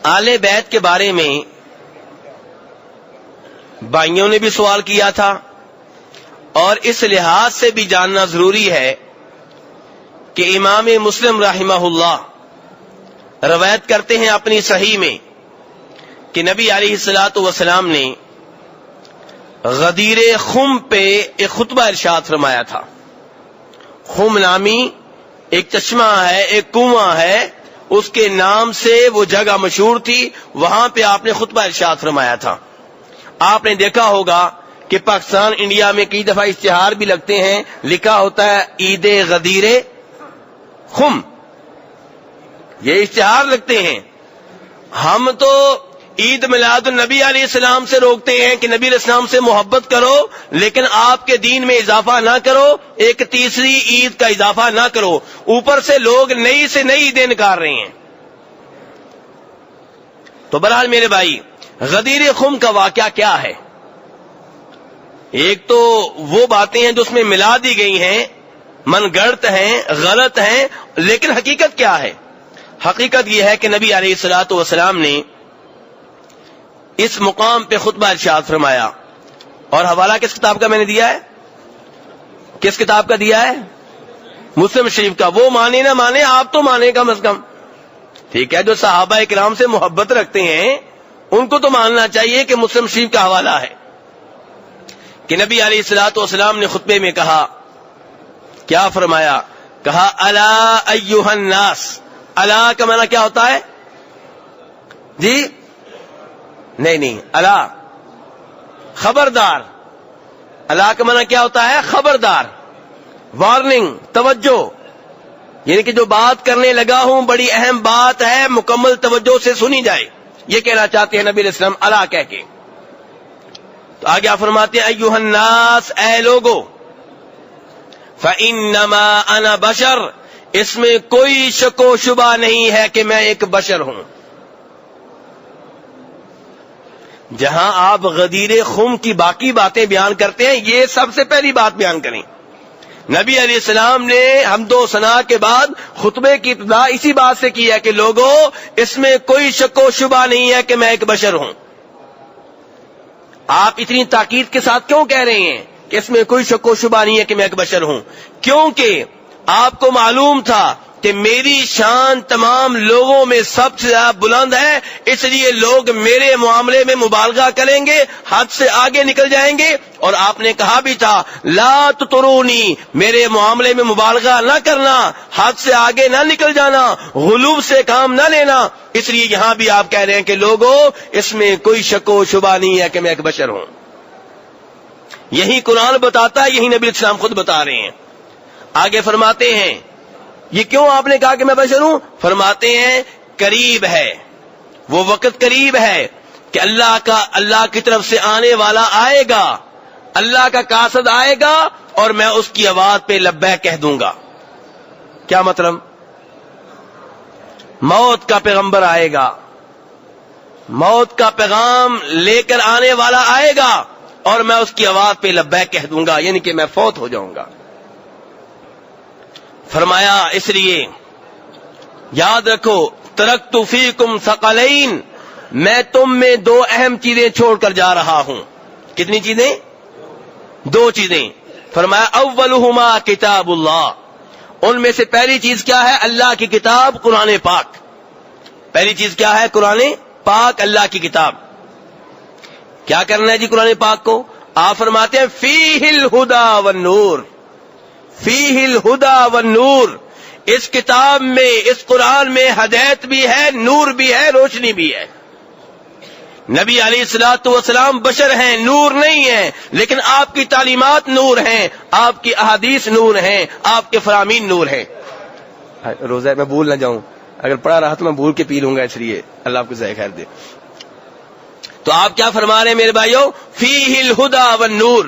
آل بیت کے بارے میں بھائیوں نے بھی سوال کیا تھا، اور اس لحاظ سے بھی جاننا ضروری ہے کہ امام مسلم رحمہ اللہ روایت کرتے ہیں اپنی صحیح میں کہ نبی علیہ الصلوۃ والسلام نے غدیر خم پہ ایک خطبہ ارشاد فرمایا تھا۔ خم نامی ایک چشمہ ہے، ایک کنواں ہے، اس کے نام سے وہ جگہ مشہور تھی، وہاں پہ آپ نے خطبہ ارشاد فرمایا تھا۔ آپ نے دیکھا ہوگا کہ پاکستان انڈیا میں کئی دفعہ اشتہار بھی لگتے ہیں، لکھا ہوتا ہے عید غدیر خم، یہ اشتہار لگتے ہیں۔ ہم تو عید میلاد النبی علیہ السلام سے روکتے ہیں کہ نبی علیہ السلام سے محبت کرو، لیکن آپ کے دین میں اضافہ نہ کرو، ایک تیسری عید کا اضافہ نہ کرو۔ اوپر سے لوگ نئی سے نئی عیدیں نکال رہے ہیں۔ تو بہرحال میرے بھائی، غدیر خم کا واقعہ کیا ہے؟ ایک تو وہ باتیں ہیں جو اس میں ملا دی گئی ہیں، من گڑت ہیں، غلط ہیں، لیکن حقیقت کیا ہے؟ حقیقت یہ ہے کہ نبی علیہ الصلوۃ والسلام نے اس مقام پہ خطبہ ارشاد فرمایا، اور حوالہ کس کتاب کا میں نے دیا ہے؟ کس کتاب کا دیا ہے؟ مسلم شریف کا۔ وہ مانے نہ مانے، آپ تو مانے کم از کم، ٹھیک ہے؟ جو صحابہ کرام سے محبت رکھتے ہیں ان کو تو ماننا چاہیے کہ مسلم شریف کا حوالہ ہے کہ نبی علیہ الصلوۃ والسلام نے خطبے میں کہا، کیا فرمایا؟ کہا الا ایھا الناس۔ الا کا معنی کیا ہوتا ہے جی؟ نہیں، الا خبردار۔ الا کا معنی کیا ہوتا ہے؟ خبردار، وارننگ، توجہ، یعنی کہ جو بات کرنے لگا ہوں بڑی اہم بات ہے، مکمل توجہ سے سنی جائے، یہ کہنا چاہتے ہیں نبی علیہ السلام الا کہہ کے۔ تو آگے فرماتے ہیں ایھا الناس، اے لوگو، فَإِنَّمَا أَنَا بَشَرٌ، اس میں کوئی شک و شبہ نہیں ہے کہ میں ایک بشر ہوں۔ جہاں آپ غدیر خم کی باقی باتیں بیان کرتے ہیں، یہ سب سے پہلی بات بیان کریں۔ نبی علیہ السلام نے حمد و ثنا کے بعد خطبے کی ابتدا اسی بات سے کی ہے کہ لوگوں، اس میں کوئی شک و شبہ نہیں ہے کہ میں ایک بشر ہوں۔ آپ اتنی تاکید کے ساتھ کیوں کہہ رہے ہیں کہ اس میں کوئی شک و شبہ نہیں ہے کہ میں ایک بشر ہوں؟ کیونکہ آپ کو معلوم تھا کہ میری شان تمام لوگوں میں سب سے زیادہ بلند ہے، اس لیے لوگ میرے معاملے میں مبالغہ کریں گے، حد سے آگے نکل جائیں گے۔ اور آپ نے کہا بھی تھا لا تطرونی، میرے معاملے میں مبالغہ نہ کرنا، حد سے آگے نہ نکل جانا، غلو سے کام نہ لینا۔ اس لیے یہاں بھی آپ کہہ رہے ہیں کہ لوگوں، اس میں کوئی شک و شبہ نہیں ہے کہ میں ایک بشر ہوں۔ یہی قرآن بتاتا ہے، یہی نبی اسلام خود بتا رہے ہیں۔ آگے فرماتے ہیں یہ کیوں آپ نے کہا کہ میں بشر ہوں؟ فرماتے ہیں قریب ہے، وہ وقت قریب ہے کہ اللہ کی طرف سے آنے والا آئے گا، اللہ کا قاصد آئے گا، اور میں اس کی آواز پہ لبیک کہہ دوں گا۔ کیا مطلب؟ موت کا پیغمبر آئے گا، موت کا پیغام لے کر آنے والا آئے گا، اور میں اس کی آواز پہ لبیک کہہ دوں گا، یعنی کہ میں فوت ہو جاؤں گا۔ فرمایا اس لیے یاد رکھو ترکت فیکم ثقلین، میں تم میں دو اہم چیزیں چھوڑ کر جا رہا ہوں۔ کتنی چیزیں؟ دو چیزیں۔ فرمایا اولہما کتاب اللہ، ان میں سے پہلی چیز کیا ہے؟ اللہ کی کتاب قرآن پاک۔ پہلی چیز کیا ہے؟ قرآن پاک، اللہ کی کتاب۔ کیا کرنا ہے جی قرآن پاک کو؟ آپ فرماتے ہیں فیہ الہدی والنور، فیہ الہدی والنور، اس کتاب میں، اس قرآن میں ہدایت بھی ہے، نور بھی ہے، روشنی بھی ہے۔ نبی علیہ الصلوۃ والسلام بشر ہیں، نور نہیں ہیں، لیکن آپ کی تعلیمات نور ہیں، آپ کی احادیث نور ہیں، آپ کے فرامین نور ہیں۔ روزہ میں بھول نہ جاؤں، اگر پڑھا رہا تو میں بھول کے پی لوں گا، اس لیے اللہ آپ کو جزائے خیر دے۔ تو آپ کیا فرما رہے ہیں میرے بھائیوں؟ فیہ الہدی والنور،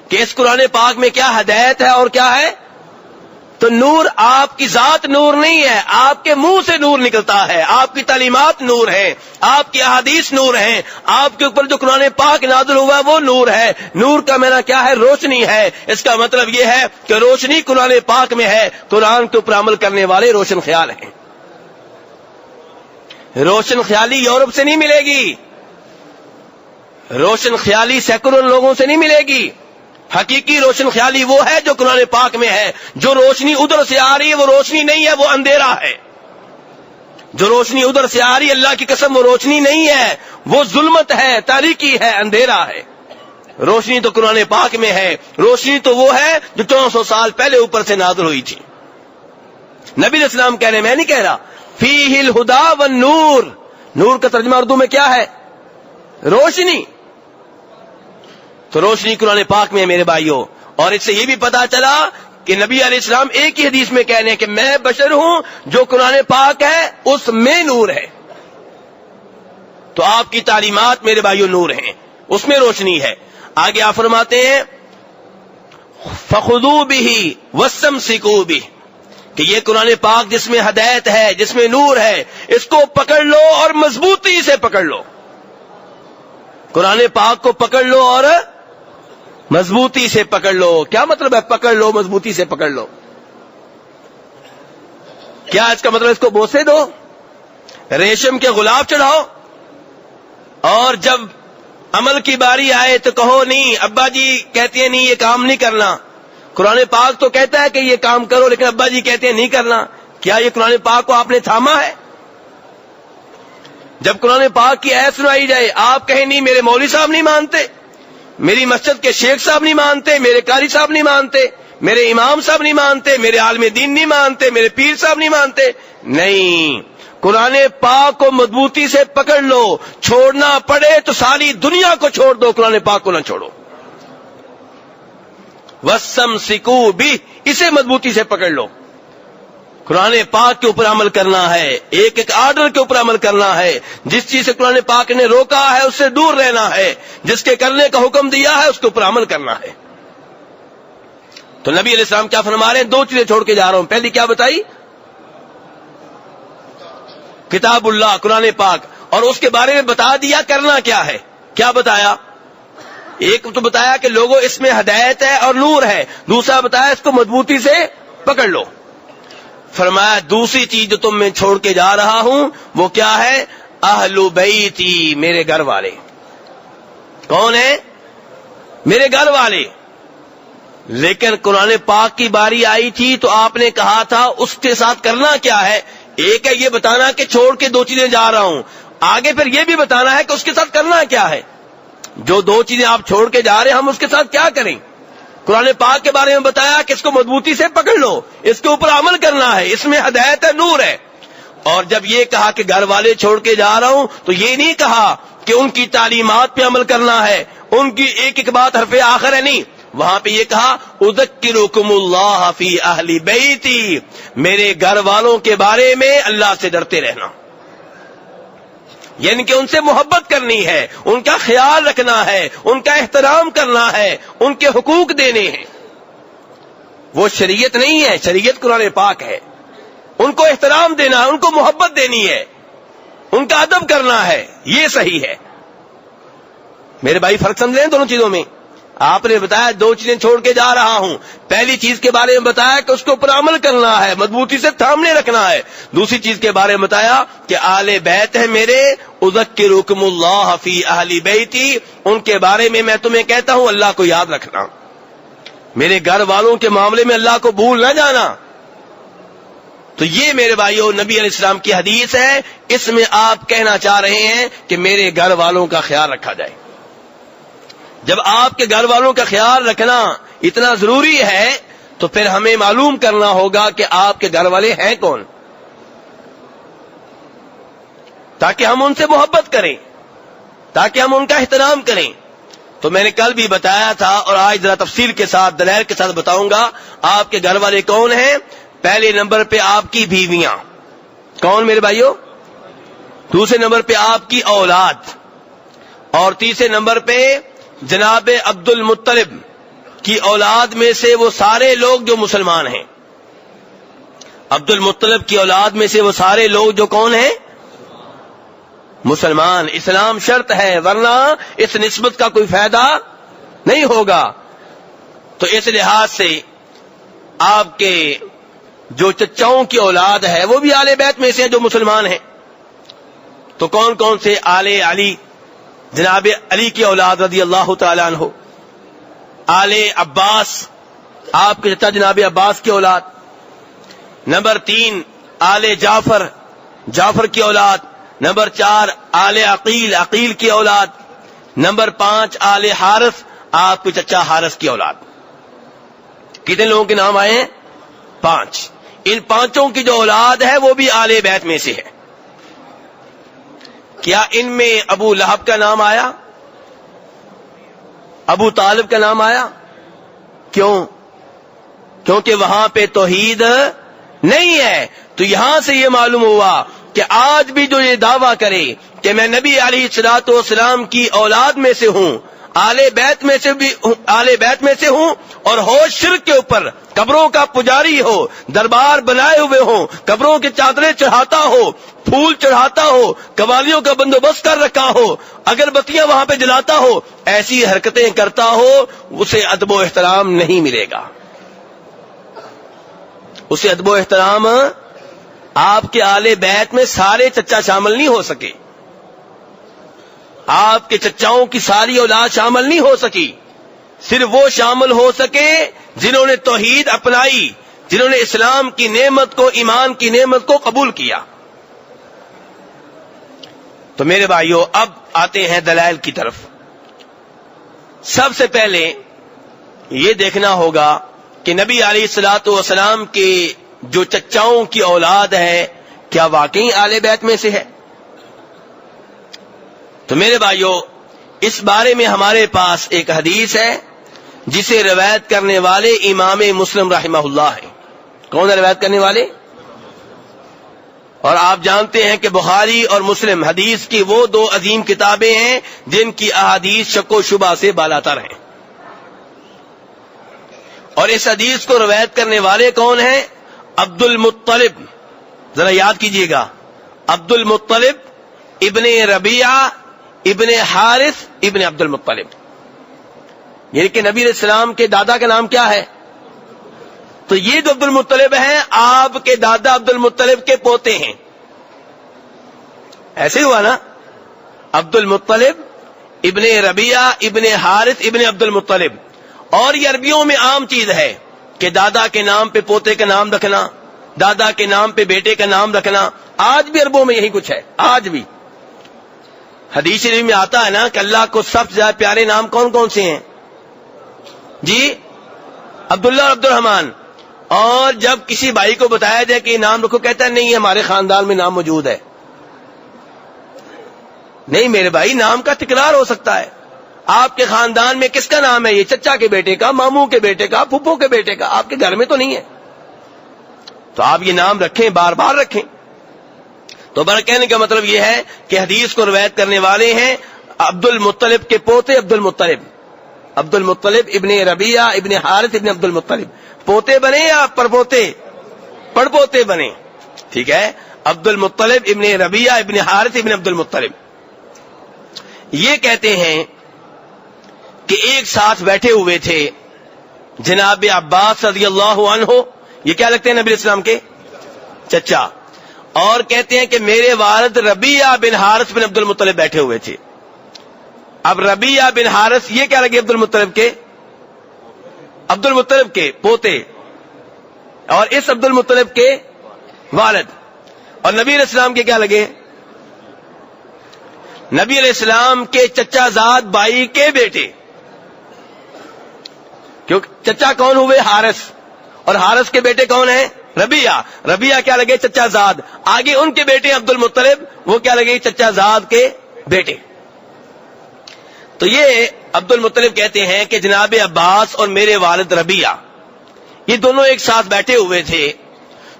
کہ اس قرآن پاک میں کیا ہدایت ہے اور کیا ہے؟ تو نور، آپ کی ذات نور نہیں ہے، آپ کے منہ سے نور نکلتا ہے، آپ کی تعلیمات نور ہیں، آپ کی احادیث نور ہیں، آپ کے اوپر جو قرآن پاک نازل ہوا ہے وہ نور ہے۔ نور کا معنی کیا ہے؟ روشنی ہے۔ اس کا مطلب یہ ہے کہ روشنی قرآن پاک میں ہے، قرآن کے اوپر عمل کرنے والے روشن خیال ہیں۔ روشن خیالی یورپ سے نہیں ملے گی، روشن خیالی سیکولر لوگوں سے نہیں ملے گی. حقیقی روشن خیالی وہ ہے جو قرآن پاک میں ہے. جو روشنی ادھر سے آ رہی ہے وہ روشنی نہیں ہے، وہ اندھیرا ہے. جو روشنی ادھر سے آ رہی ہے اللہ کی قسم وہ روشنی نہیں ہے، وہ ظلمت ہے، تاریکی ہے، اندھیرا ہے. روشنی تو قرآن پاک میں ہے. روشنی تو وہ ہے جو 1400 سال پہلے اوپر سے نازل ہوئی تھی. نبی علیہ السلام کہہ رہے، میں نہیں کہہ رہا. فیہ الہدی والنور، نور کا ترجمہ اردو میں کیا ہے؟ روشنی. تو روشنی قرآن پاک میں ہے میرے بھائیوں. اور اس سے یہ بھی پتا چلا کہ نبی علیہ السلام ایک ہی حدیث میں کہہ رہے ہیں کہ میں بشر ہوں، جو قرآن پاک ہے اس میں نور ہے. تو آپ کی تعلیمات میرے بھائیوں نور ہیں، اس میں روشنی ہے. آگے آپ فرماتے ہیں فخذوا بہ واستمسکوا بہ، کہ یہ قرآن پاک جس میں ہدایت ہے، جس میں نور ہے، اس کو پکڑ لو اور مضبوطی سے پکڑ لو. قرآن پاک کو پکڑ لو اور مضبوطی سے پکڑ لو. کیا مطلب ہے پکڑ لو مضبوطی سے پکڑ لو؟ کیا اس کا مطلب اس کو بوسے دو، ریشم کے غلاف چڑھاؤ، اور جب عمل کی باری آئے تو کہو نہیں، ابا جی کہتے ہیں نہیں یہ کام نہیں کرنا. قرآن پاک تو کہتا ہے کہ یہ کام کرو لیکن ابا جی کہتے ہیں نہیں کرنا. کیا یہ قرآن پاک کو آپ نے تھاما ہے؟ جب قرآن پاک کی آیت سنائی جائے آپ کہیں نہیں میرے مولوی صاحب نہیں مانتے، میری مسجد کے شیخ صاحب نہیں مانتے، میرے قاری صاحب نہیں مانتے، میرے امام صاحب نہیں مانتے، میرے عالم دین نہیں مانتے، میرے پیر صاحب نہیں مانتے. نہیں، قرآن پاک کو مضبوطی سے پکڑ لو. چھوڑنا پڑے تو ساری دنیا کو چھوڑ دو، قرآن پاک کو نہ چھوڑو. واستمسکوا بہ، اسے مضبوطی سے پکڑ لو. قرآن پاک کے اوپر عمل کرنا ہے، ایک ایک آرڈر کے اوپر عمل کرنا ہے. جس چیز سے قرآن پاک نے روکا ہے اس سے دور رہنا ہے، جس کے کرنے کا حکم دیا ہے اس کے اوپر عمل کرنا ہے. تو نبی علیہ السلام کیا فرما رہے ہیں؟ 2 چیزیں چھوڑ کے جا رہا ہوں. پہلی کیا بتائی؟ کتاب اللہ، قرآن پاک، اور اس کے بارے میں بتا دیا کرنا کیا ہے. کیا بتایا؟ ایک تو بتایا کہ لوگوں اس میں ہدایت ہے اور نور ہے، دوسرا بتایا اس کو مضبوطی سے پکڑ لو. فرمایا دوسری چیز جو تم میں چھوڑ کے جا رہا ہوں وہ کیا ہے؟ اہل بیتی، میرے گھر والے. کون ہیں؟ میرے گھر والے. لیکن قرآن پاک کی باری آئی تھی تو آپ نے کہا تھا اس کے ساتھ کرنا کیا ہے. ایک ہے یہ بتانا کہ چھوڑ کے 2 چیزیں جا رہا ہوں، آگے پھر یہ بھی بتانا ہے کہ اس کے ساتھ کرنا کیا ہے. جو 2 چیزیں آپ چھوڑ کے جا رہے ہیں ہم اس کے ساتھ کیا کریں؟ قرآن پاک کے بارے میں بتایا کہ اس کو مضبوطی سے پکڑ لو، اس کے اوپر عمل کرنا ہے، اس میں ہدایت ہے، نور ہے. اور جب یہ کہا کہ گھر والے چھوڑ کے جا رہا ہوں تو یہ نہیں کہا کہ ان کی تعلیمات پہ عمل کرنا ہے، ان کی ایک ایک بات حرف آخر ہے. نہیں، وہاں پہ یہ کہا اذکرکم اللہ فی اہل بیتی، میرے گھر والوں کے بارے میں اللہ سے ڈرتے رہنا. یعنی کہ ان سے محبت کرنی ہے، ان کا خیال رکھنا ہے، ان کا احترام کرنا ہے، ان کے حقوق دینے ہیں. وہ شریعت نہیں ہے، شریعت قرآن پاک ہے. ان کو احترام دینا ہے، ان کو محبت دینی ہے، ان کا ادب کرنا ہے، یہ صحیح ہے. میرے بھائی فرق سمجھ رہے ہیں دونوں چیزوں میں؟ آپ نے بتایا 2 چیزیں چھوڑ کے جا رہا ہوں. پہلی چیز کے بارے میں بتایا کہ اس کے اوپر عمل کرنا ہے، مضبوطی سے تھامنے رکھنا ہے. دوسری چیز کے بارے میں بتایا کہ آل بیت ہے میرے، اذکرکم اللہ فی اہل بیتی، ان کے بارے میں میں تمہیں کہتا ہوں اللہ کو یاد رکھنا، میرے گھر والوں کے معاملے میں اللہ کو بھول نہ جانا. تو یہ میرے بھائیوں نبی علیہ السلام کی حدیث ہے. اس میں آپ کہنا چاہ رہے ہیں کہ میرے گھر والوں کا خیال رکھا جائے. جب آپ کے گھر والوں کا خیال رکھنا اتنا ضروری ہے تو پھر ہمیں معلوم کرنا ہوگا کہ آپ کے گھر والے ہیں کون، تاکہ ہم ان سے محبت کریں، تاکہ ہم ان کا احترام کریں. تو میں نے کل بھی بتایا تھا اور آج ذرا تفصیل کے ساتھ دلائل کے ساتھ بتاؤں گا. آپ کے گھر والے کون ہیں؟ پہلے نمبر پہ آپ کی بیویاں. کون میرے بھائیوں؟ دوسرے نمبر پہ آپ کی اولاد، اور تیسرے نمبر پہ جناب عبد المطلب کی اولاد میں سے وہ سارے لوگ جو مسلمان ہیں. عبد المطلب کی اولاد میں سے وہ سارے لوگ جو کون ہیں؟ مسلمان. اسلام شرط ہے ورنہ اس نسبت کا کوئی فائدہ نہیں ہوگا. تو اس لحاظ سے آپ کے جو چچاؤں کی اولاد ہے وہ بھی آل بیت میں سے ہیں جو مسلمان ہیں. تو کون کون سے؟ آل علی، جناب علی کی اولاد رضی اللہ تعالیٰ عنہ، آل عباس، آپ کے چچا جناب عباس کی اولاد، نمبر 3 آل جعفر، جعفر کی اولاد، نمبر 4 آل عقیل، عقیل کی اولاد، نمبر 5 آل حارث، آپ کے چچا حارث کی اولاد۔ کتنے لوگوں کے نام آئے ہیں؟ 5۔ ان 5 کی جو اولاد ہے وہ بھی آل بیت میں سے ہے۔ کیا ان میں ابو لہب کا نام آیا؟ ابو طالب کا نام آیا؟ کیوں؟ کیونکہ وہاں پہ توحید نہیں ہے۔ تو یہاں سے یہ معلوم ہوا کہ آج بھی جو یہ دعویٰ کرے کہ میں نبی علیہ الصلوۃ والسلام کی اولاد میں سے ہوں، آل بیت میں سے ہوں، اور ہو شرک کے اوپر، قبروں کا پجاری ہو، دربار بنائے ہوئے ہوں، قبروں کے چادریں چڑھاتا ہو، پھول چڑھاتا ہو، قوالیوں کا بندوبست کر رکھا ہو، اگربتیاں وہاں پہ جلاتا ہو، ایسی حرکتیں کرتا ہو، اسے ادب و احترام نہیں ملے گا۔ اسے ادب و احترام، آپ کے آل بیت میں سارے چچا شامل نہیں ہو سکے، آپ کے چچاؤں کی ساری اولاد شامل نہیں ہو سکی، صرف وہ شامل ہو سکے جنہوں نے توحید اپنائی، جنہوں نے اسلام کی نعمت کو، ایمان کی نعمت کو قبول کیا۔ تو میرے بھائیوں، اب آتے ہیں دلائل کی طرف۔ سب سے پہلے یہ دیکھنا ہوگا کہ نبی علیہ الصلوۃ والسلام کے جو چچاؤں کی اولاد ہے کیا واقعی آل بیت میں سے ہے؟ تو میرے بھائیوں، اس بارے میں ہمارے پاس ایک حدیث ہے جسے روایت کرنے والے امام مسلم رحمہ اللہ ہے۔ کون ہے روایت کرنے والے؟ اور آپ جانتے ہیں کہ بخاری اور مسلم حدیث کی وہ 2 عظیم کتابیں ہیں جن کی احادیث شک و شبہ سے بالاتر ہیں۔ اور اس حدیث کو روایت کرنے والے کون ہیں؟ عبد المطلب، ذرا یاد کیجئے گا، عبد المطلب ابن ربیعہ ابن حارث ابن عبد المطلب، یعنی کہ نبی علیہ السلام کے دادا کا نام کیا ہے؟ تو یہ جو عبد المطلب ہیں آپ کے دادا عبد المطلب کے پوتے ہیں۔ ایسے ہی ہوا نا؟ عبد المطلب ابن ربیعہ ابن حارث ابن عبد المطلب۔ اور یہ عربیوں میں عام چیز ہے کہ دادا کے نام پہ پوتے کا نام رکھنا، دادا کے نام پہ بیٹے کا نام رکھنا، آج بھی عربوں میں یہی کچھ ہے، آج بھی۔ حدیث شریف میں آتا ہے نا کہ اللہ کو سب سے زیادہ پیارے نام کون کون سے ہیں؟ جی، عبداللہ اور عبد الرحمن۔ اور جب کسی بھائی کو بتایا جائے کہ یہ نام رکھو، کہتا ہے نہیں ہمارے خاندان میں نام موجود ہے۔ نہیں میرے بھائی، نام کا تکرار ہو سکتا ہے۔ آپ کے خاندان میں کس کا نام ہے؟ یہ چچا کے بیٹے کا، ماموں کے بیٹے کا، پھپھو کے بیٹے کا، آپ کے گھر میں تو نہیں ہے۔ تو آپ یہ نام رکھیں، بار بار رکھیں۔ تو بڑا کہنے کا مطلب یہ ہے کہ حدیث کو روایت کرنے والے ہیں عبد المطلب کے پوتے عبد المطلب، عبد المطلب ابن ربیعہ ابن حارث ابن عبد المطلب۔ پوتے بنے یا پڑپوتے؟ پڑپوتے بنے، ٹھیک ہے۔ عبد المطلب ابن ربیعہ ابن حارث ابن عبد المطلب۔ یہ کہتے ہیں کہ ایک ساتھ بیٹھے ہوئے تھے جناب عباس رضی اللہ عنہ، یہ کیا لگتے ہیں نبی اسلام کے چچا، اور کہتے ہیں کہ میرے والد ربیعہ بن حارث بن عبد المطلب بیٹھے ہوئے تھے۔ اب ربیعہ بن حارث یہ کیا لگے؟ عبد المطلب کے پوتے، اور اس عبد المطلب کے والد، اور نبی علیہ السلام کے کیا لگے؟ نبی علیہ السلام کے چچا زاد بھائی کے بیٹے۔ کیونکہ چچا کون ہوئے؟ حارث، اور حارث کے بیٹے کون ہیں؟ ربیعہ۔ ربیعہ کیا لگے؟ چچا زاد۔ آگے ان کے بیٹے عبد المطلب، وہ کیا لگے؟ چچا زاد کے بیٹے۔ تو یہ عبد المطلب کہتے ہیں کہ جناب عباس اور میرے والد ربیعہ یہ دونوں ایک ساتھ بیٹھے ہوئے تھے،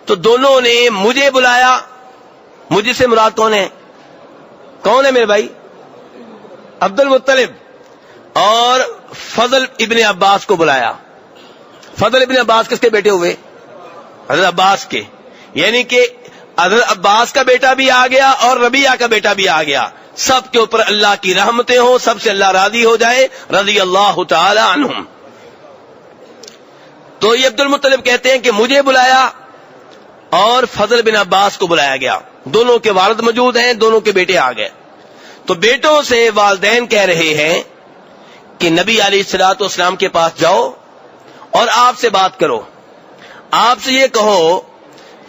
تو دونوں نے مجھے بلایا۔ مجھے سے مراد کون ہے؟ کون ہے میرے بھائی؟ عبد المطلب، اور فضل ابن عباس کو بلایا۔ فضل ابن عباس کس کے بیٹے ہوئے؟ حضرت عباس کے، یعنی کہ حضرت عباس کا بیٹا بھی آ گیا اور ربیعہ کا بیٹا بھی آ گیا۔ سب کے اوپر اللہ کی رحمتیں ہوں، سب سے اللہ راضی ہو جائے، رضی اللہ تعالی عنہم۔ تو یہ عبد المطلب کہتے ہیں کہ مجھے بلایا اور فضل بن عباس کو بلایا گیا۔ دونوں کے والد موجود ہیں, دونوں کے بیٹے آ گئے. تو بیٹوں سے والدین کہہ رہے ہیں کہ نبی علیہ الصلوۃ والسلام کے پاس جاؤ اور آپ سے بات کرو, آپ سے یہ کہو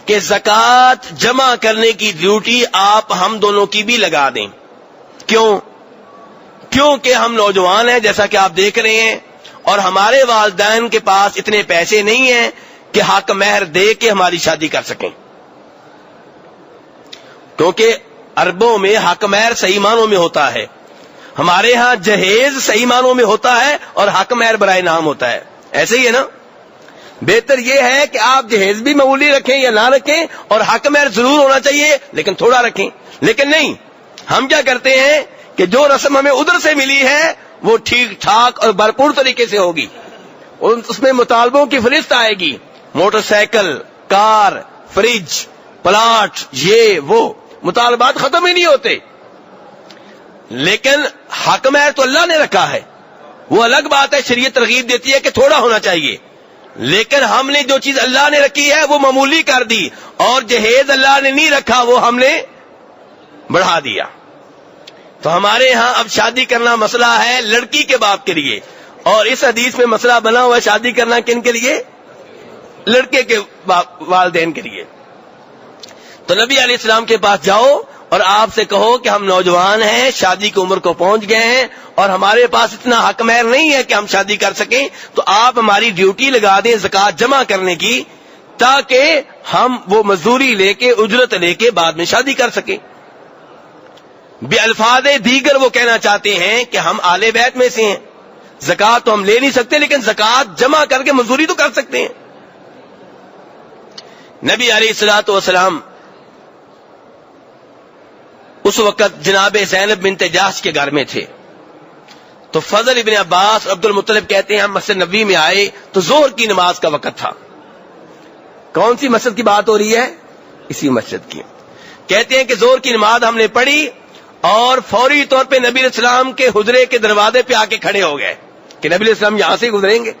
کہ زکوٰۃ جمع کرنے کی ڈیوٹی آپ ہم دونوں کی بھی لگا دیں. کیونکہ ہم نوجوان ہیں جیسا کہ آپ دیکھ رہے ہیں, اور ہمارے والدین کے پاس اتنے پیسے نہیں ہیں کہ حق مہر دے کے ہماری شادی کر سکیں, کیونکہ عربوں میں حق مہر صحیح معنوں میں ہوتا ہے, ہمارے ہاں جہیز صحیح معنوں میں ہوتا ہے اور حق مہر برائے نام ہوتا ہے. ایسے ہی ہے نا؟ بہتر یہ ہے کہ آپ جہیز بھی معمولی رکھیں یا نہ رکھیں, اور حق مہر ضرور ہونا چاہیے لیکن تھوڑا رکھیں. لیکن نہیں, ہم کیا کرتے ہیں کہ جو رسم ہمیں ادھر سے ملی ہے وہ ٹھیک ٹھاک اور بھرپور طریقے سے ہوگی, اس میں مطالبوں کی فہرست آئے گی, موٹر سائیکل, کار, فریج, پلاٹ, یہ وہ مطالبات ختم ہی نہیں ہوتے. لیکن حق مہر تو اللہ نے رکھا ہے, وہ الگ بات ہے, شریعت ترغیب دیتی ہے کہ تھوڑا ہونا چاہیے, لیکن ہم نے جو چیز اللہ نے رکھی ہے وہ معمولی کر دی, اور جہیز اللہ نے نہیں رکھا وہ ہم نے بڑھا دیا. تو ہمارے ہاں اب شادی کرنا مسئلہ ہے لڑکی کے باپ کے لیے, اور اس حدیث میں مسئلہ بنا ہوا ہے شادی کرنا کن کے لیے؟ لڑکے کے والدین کے لیے. تو نبی علیہ السلام کے پاس جاؤ اور آپ سے کہو کہ ہم نوجوان ہیں, شادی کی عمر کو پہنچ گئے ہیں, اور ہمارے پاس اتنا حق مہر نہیں ہے کہ ہم شادی کر سکیں, تو آپ ہماری ڈیوٹی لگا دیں زکوٰۃ جمع کرنے کی, تاکہ ہم وہ مزدوری لے کے, اجرت لے کے بعد میں شادی کر سکیں. بے الفاظ دیگر وہ کہنا چاہتے ہیں کہ ہم آل بیت میں سے ہیں, زکوٰۃ تو ہم لے نہیں سکتے لیکن زکوٰۃ جمع کر کے مزدوری تو کر سکتے ہیں. نبی علیہ الصلوۃ والسلام اس وقت جناب زینب بنت جحش کے گھر میں تھے. تو فضل ابن عباس عبد المطلب کہتے ہیں ہم مسجد نبوی میں آئے تو ظہر کی نماز کا وقت تھا. کون سی مسجد کی بات ہو رہی ہے؟ اسی مسجد کی. کہتے ہیں کہ ظہر کی نماز ہم نے پڑھی اور فوری طور پہ نبی علیہ السلام کے حجرے کے دروازے پہ آ کے کھڑے ہو گئے کہ نبی علیہ السلام یہاں سے گزریں گے,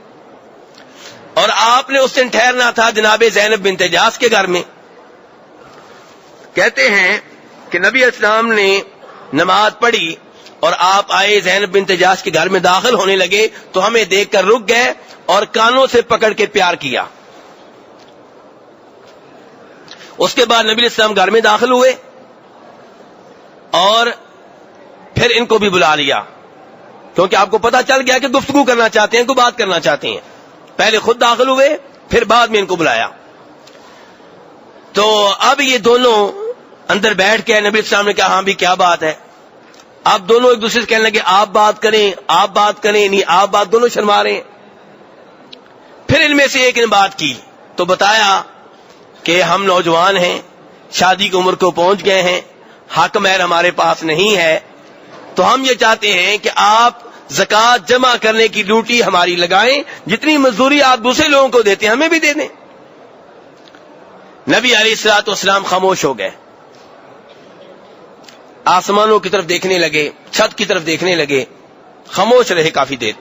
اور آپ نے اس دن ٹھہرنا تھا جناب زینب بنت جحش کے گھر میں. کہتے ہیں کہ نبی علیہ السلام نے نماز پڑھی اور آپ آئے, زینب بنت جحش کے گھر میں داخل ہونے لگے تو ہمیں دیکھ کر رک گئے اور کانوں سے پکڑ کے پیار کیا. اس کے بعد نبی علیہ السلام گھر میں داخل ہوئے اور پھر ان کو بھی بلا لیا, کیونکہ آپ کو پتا چل گیا کہ گفتگو کرنا چاہتے ہیں, کوئی بات کرنا چاہتے ہیں. پہلے خود داخل ہوئے پھر بعد میں ان کو بلایا. تو اب یہ دونوں اندر بیٹھ کے نبی السلام نے کہا ہاں بھی کیا بات ہے. اب دونوں ایک دوسرے سے کہنے لگے آپ بات کریں, آپ بات کریں, نہیں آپ بات, دونوں شرما رہے ہیں. پھر ان میں سے ایک نے بات کی تو بتایا کہ ہم نوجوان ہیں, شادی کی عمر کو پہنچ گئے ہیں, حق مہر ہمارے پاس نہیں ہے, تو ہم یہ چاہتے ہیں کہ آپ زکوٰۃ جمع کرنے کی ڈیوٹی ہماری لگائیں, جتنی مزدوری آپ دوسرے لوگوں کو دیتے ہیں ہمیں بھی دے دیں. نبی علیہ الصلوۃ والسلام خاموش ہو گئے, آسمانوں کی طرف دیکھنے لگے, چھت کی طرف دیکھنے لگے, خاموش رہے کافی دیر.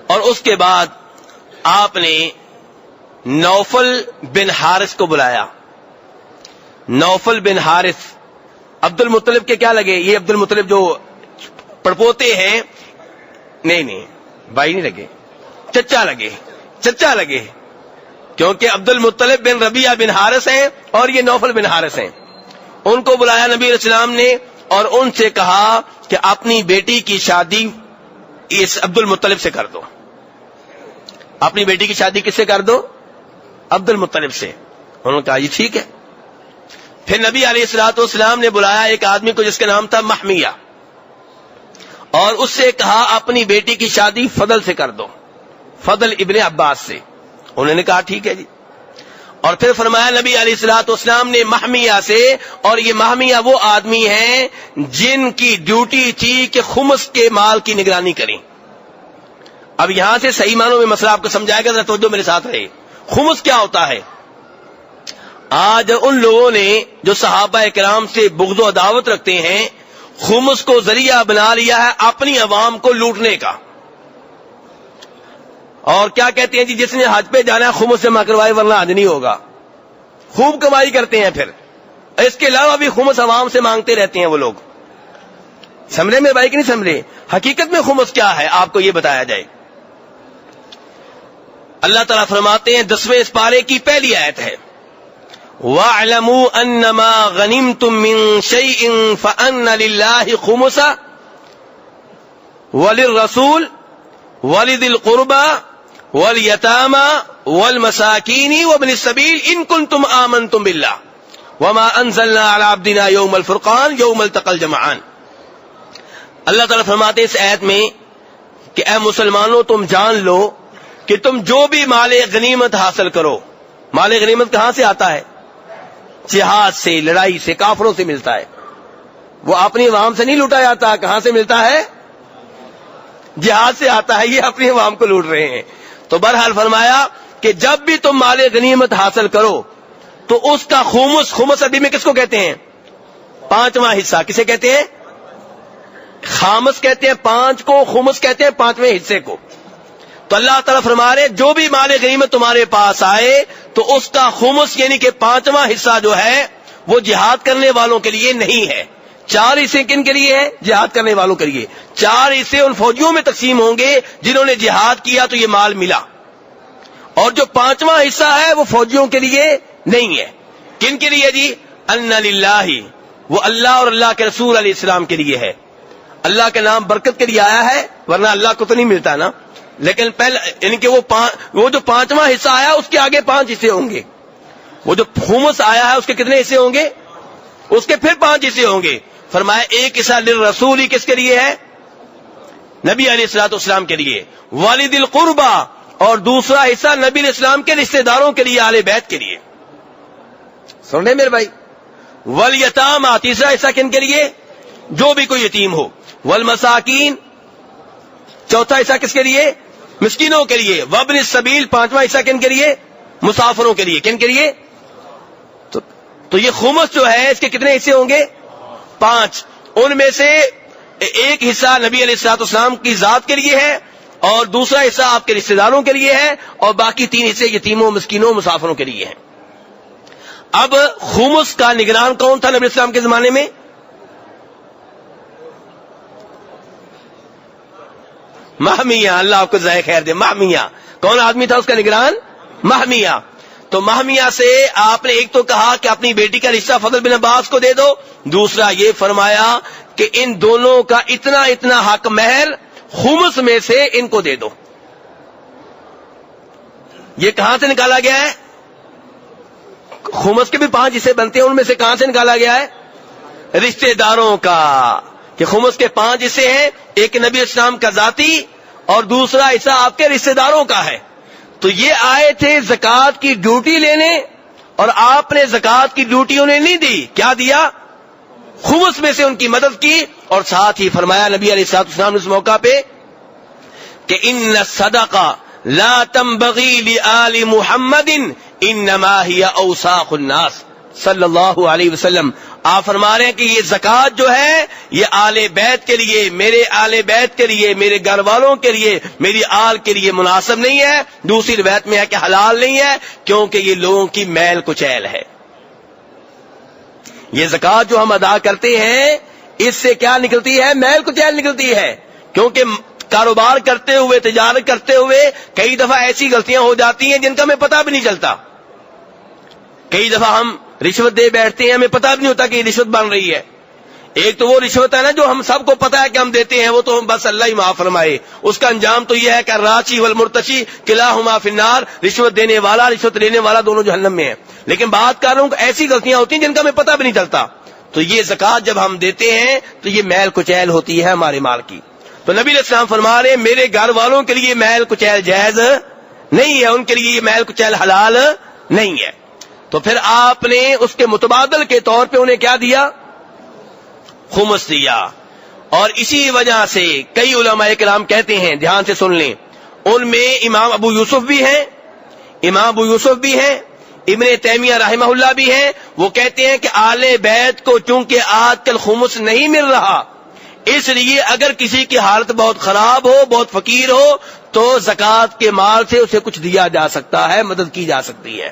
اور اس کے بعد آپ نے نوفل بن حارث کو بلایا. نوفل بن حارث عبد المطلب کے کیا لگے؟ یہ عبد المطلب جو پڑپوتے ہیں, نہیں بھائی نہیں لگے, چچا لگے, کیونکہ عبد المطلب بن ربیعہ بن حارث ہیں اور یہ نوفل بن حارث ہیں. ان کو بلایا نبی علیہ السلام نے اور ان سے کہا کہ اپنی بیٹی کی شادی اس عبد المطلب سے کر دو. اپنی بیٹی کی شادی کس سے کر دو؟ عبد المطلب سے. انہوں نے کہا یہ ٹھیک ہے. پھر نبی علیہ الصلوۃ والسلام نے بلایا ایک آدمی کو جس کا نام تھا محمیہ, اور اس سے کہا اپنی بیٹی کی شادی فضل سے کر دو, فضل ابن عباس سے. انہوں نے کہا ٹھیک ہے جی. اور پھر فرمایا نبی علیہ الصلوۃ والسلام نے محمیہ سے, اور یہ محمیہ وہ آدمی ہیں جن کی ڈیوٹی تھی کہ خمس کے مال کی نگرانی کریں. اب یہاں سے صحیح معنوں میں مسئلہ آپ کو سمجھائے گا, ذرا توجہ میرے ساتھ رہے. خمس کیا ہوتا ہے؟ آج ان لوگوں نے جو صحابہ کرام سے بغض و عداوت رکھتے ہیں, خمس کو ذریعہ بنا لیا ہے اپنی عوام کو لوٹنے کا. اور کیا کہتے ہیں جی جس نے حج پہ جانا ہے خمس جمع کروائے ورنہ حج نہیں ہوگا. خوب کمائی کرتے ہیں پھر. اس کے علاوہ بھی خمس عوام سے مانگتے رہتے ہیں وہ لوگ. سمجھے میرے بھائی کہ نہیں سمجھے؟ حقیقت میں خمس کیا ہے آپ کو یہ بتایا جائے. اللہ تعالیٰ فرماتے ہیں 10ویں اس پارے کی پہلی آیت ہے وَاعْلَمُوا أَنَّمَا غَنِمْتُم مِّن شَيْءٍ فَأَنَّ لِلَّهِ خُمُسَهُ وَلِلرَّسُولِ وَلِذِي الْقُرْبَى وَالْيَتَامَى وَالْمَسَاكِينِ وَابْنِ السَّبِيلِ إِن كُنتُمْ آمَنتُم بِاللَّهِ وَمَا أَنزَلْنَا عَلَىٰ عَبْدِنَا يَوْمَ الْفُرْقَانِ يَوْمَ الْتَقَى الْجَمْعَانِ. اللہ تعالیٰ فرماتے ہیں اس آیت میں کہ اے مسلمانوں تم جان لو کہ تم جو بھی مال غنیمت حاصل کرو. مال غنیمت کہاں سے آتا ہے؟ جہاد سے، لڑائی سے، کافروں سے ملتا ہے. وہ اپنی عوام سے نہیں لوٹا جاتا. کہاں سے ملتا ہے؟ جہاد سے آتا ہے. یہ اپنی عوام کو لوٹ رہے ہیں. تو بہرحال فرمایا کہ جب بھی تم مال غنیمت حاصل کرو تو اس کا خمس عربی میں کس کو کہتے ہیں؟ 5واں حصہ. کسے کہتے ہیں؟ خامس کہتے ہیں 5 کو، خمس کہتے ہیں 5ویں حصے کو. تو اللہ تعالیٰ فرما رہے جو بھی مال غنیمت تمہارے پاس آئے تو اس کا خمس یعنی کہ 5واں حصہ جو ہے وہ جہاد کرنے والوں کے لیے نہیں ہے. 4 حصے کن کے لیے ہیں؟ جہاد کرنے والوں کے لیے. 4 حصے ان فوجیوں میں تقسیم ہوں گے جنہوں نے جہاد کیا تو یہ مال ملا. اور جو 5واں حصہ ہے وہ فوجیوں کے لیے نہیں ہے. کن کے لیے جی؟ ان للہ، وہ اللہ اور اللہ کے رسول علیہ السلام کے لیے ہے. اللہ کے نام برکت کے لیے آیا ہے، ورنہ اللہ کو تو نہیں ملتا نا. لیکن پہلے یعنی کہ وہ جو 5واں حصہ آیا اس کے آگے 5 حصے ہوں گے. وہ جو خمس آیا ہے اس کے کتنے حصے ہوں گے؟ اس کے پھر 5 حصے ہوں گے. فرمایا ایک حصہ للرسول ہی کس کے لیے ہے؟ نبی علیہ الصلوۃ والسلام کے لیے. والد القربہ، اور دوسرا حصہ نبی علیہ السلام کے رشتہ داروں کے لیے، آل بیت کے لیے. سن رہے میرے بھائی؟ والیتامى، تیسرا حصہ کن کے لیے؟ جو بھی کوئی یتیم ہو. والمساکین، چوتھا حصہ کس کے لیے؟ مسکینوں کے لیے. وابن السبیل، 5واں حصہ کن کے لیے؟ مسافروں کے لیے. کن کے لیے؟ تو یہ خمس جو ہے اس کے کتنے حصے ہوں گے؟ 5. ان میں سے ایک حصہ نبی علیہ الصلوۃ والسلام کی ذات کے لیے ہے اور دوسرا حصہ آپ کے رشتہ داروں کے لیے ہے اور باقی 3 حصے یتیموں، مسکینوں، مسافروں کے لیے ہیں. اب خمس کا نگران کون تھا نبی علیہ السلام کے زمانے میں؟ مہمیہ. اللہ آپ کو جزائے خیر دے. مہمیہ کون آدمی تھا اس کا نگران؟ مہمیہ. تو مہمیہ سے آپ نے ایک تو کہا کہ اپنی بیٹی کا رشتہ فضل بن عباس کو دے دو، دوسرا یہ فرمایا کہ ان دونوں کا اتنا اتنا حق مہر خمس میں سے ان کو دے دو. یہ کہاں سے نکالا گیا ہے؟ خمس کے بھی 5 حصے بنتے ہیں، ان میں سے کہاں سے نکالا گیا ہے؟ رشتہ داروں کا. کہ خمس کے 5 حصے ہیں، ایک نبی اسلام کا ذاتی اور دوسرا حصہ آپ کے رشتہ داروں کا ہے. تو یہ آئے تھے زکوٰۃ کی ڈیوٹی لینے اور آپ نے زکوٰۃ کی ڈیوٹی انہیں نہیں دی. کیا دیا؟ خمس میں سے ان کی مدد کی. اور ساتھ ہی فرمایا نبی علیہ الصلوۃ والسلام نے اس موقع پہ کہ ان الصدقہ لا تنبغی لآل محمد انما ہی اوساخ الناس صلی اللہ علیہ وسلم. آپ فرما رہے ہیں کہ یہ زکوٰۃ جو ہے یہ آل بیت کے لیے، میرے آل بیت کے لیے، میرے گھر والوں کے لیے، میری آل کے لیے مناسب نہیں ہے. دوسری روایت میں ہے کہ حلال نہیں ہے کیونکہ یہ لوگوں کی میل کچیل ہے. یہ زکوٰۃ جو ہم ادا کرتے ہیں اس سے کیا نکلتی ہے؟ میل کچیل نکلتی ہے. کیونکہ کاروبار کرتے ہوئے، تجارت کرتے ہوئے کئی دفعہ ایسی غلطیاں ہو جاتی ہیں جن کا ہمیں پتہ بھی نہیں چلتا. کئی دفعہ ہم رشوت دے بیٹھتے ہیں، ہمیں پتہ بھی نہیں ہوتا کہ یہ رشوت بن رہی ہے. ایک تو وہ رشوت ہے نا جو ہم سب کو پتہ ہے کہ ہم دیتے ہیں، وہ تو بس اللہ ہی معاف فرمائے. اس کا انجام تو یہ ہے کہ الراچی والمرتشی کلاہما فی النار، رشوت دینے والا، رشوت لینے والا دونوں جہنم میں ہیں. لیکن بات کر رہا ہوں کہ ایسی غلطیاں ہوتی ہیں جن کا ہمیں پتہ بھی نہیں چلتا. تو یہ زکوٰۃ جب ہم دیتے ہیں تو یہ میل کچیل ہوتی ہے ہمارے مال کی. تو نبی علیہ السلام فرما رہے ہیں میرے گھر والوں کے لیے میل کچیل جائز نہیں ہے، ان کے لیے یہ میل کچیل حلال نہیں ہے. تو پھر آپ نے اس کے متبادل کے طور پہ انہیں کیا دیا؟ خمس دیا. اور اسی وجہ سے کئی علماء کرام کہتے ہیں، دھیان سے سن لیں، ان میں امام ابو یوسف بھی ہیں، ابن تیمیہ رحمہ اللہ بھی ہیں. وہ کہتے ہیں کہ آل بیت کو چونکہ آج کل خمس نہیں مل رہا، اس لیے اگر کسی کی حالت بہت خراب ہو، بہت فقیر ہو، تو زکوٰۃ کے مال سے اسے کچھ دیا جا سکتا ہے، مدد کی جا سکتی ہے.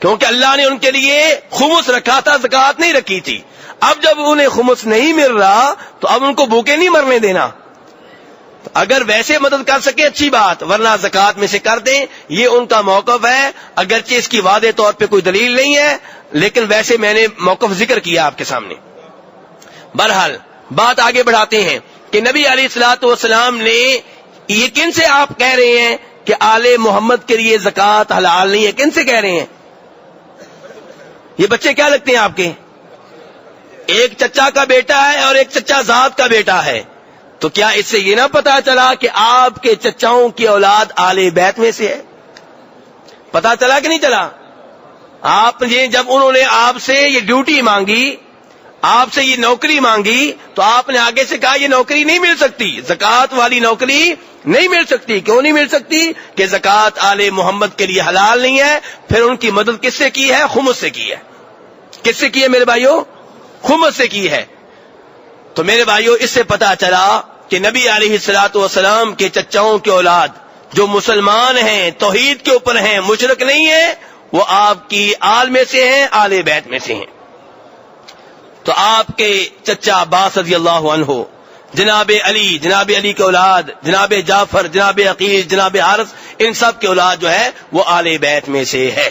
کیونکہ اللہ نے ان کے لیے خمس رکھا تھا، زکوٰۃ نہیں رکھی تھی. اب جب انہیں خمس نہیں مل رہا تو اب ان کو بھوکے نہیں مرنے دینا. اگر ویسے مدد کر سکے اچھی بات، ورنہ زکوٰۃ میں سے کر دیں. یہ ان کا موقف ہے، اگرچہ اس کی واضح طور پہ کوئی دلیل نہیں ہے، لیکن ویسے میں نے موقف ذکر کیا آپ کے سامنے. بہرحال بات آگے بڑھاتے ہیں کہ نبی علیہ الصلوۃ والسلام نے یہ کن سے آپ کہہ رہے ہیں کہ آل محمد کے لیے زکوٰۃ حلال نہیں ہے؟ کن سے کہہ رہے ہیں؟ یہ بچے کیا لگتے ہیں آپ کے؟ ایک چچا کا بیٹا ہے اور ایک چچا ذات کا بیٹا ہے. تو کیا اس سے یہ نہ پتا چلا کہ آپ کے چچاؤں کی اولاد آل بیت میں سے ہے؟ پتا چلا کہ نہیں چلا؟ آپ نے جب انہوں نے آپ سے یہ ڈیوٹی مانگی، آپ سے یہ نوکری مانگی، تو آپ نے آگے سے کہا یہ نوکری نہیں مل سکتی، زکوٰۃ والی نوکری نہیں مل سکتی. کیوں نہیں مل سکتی؟ کہ زکوٰۃ آل محمد کے لیے حلال نہیں ہے. پھر ان کی مدد کس سے کی ہے؟ خمس سے کی ہے. کس سے کی ہے میرے بھائیوں؟ خمس سے کی ہے. تو میرے بھائیوں اس سے پتا چلا کہ نبی علیہ الصلوۃ والسلام کے چچاؤں کی اولاد جو مسلمان ہیں، توحید کے اوپر ہیں، مشرک نہیں ہیں، وہ آپ کی آل میں سے ہیں، آل بیت میں سے ہیں. تو آپ کے چچا عباس رضی اللہ عنہ، جناب علی کے اولاد، جناب جعفر، جناب عقیل، جناب حارث، ان سب کے اولاد جو ہے وہ آل بیت میں سے ہے.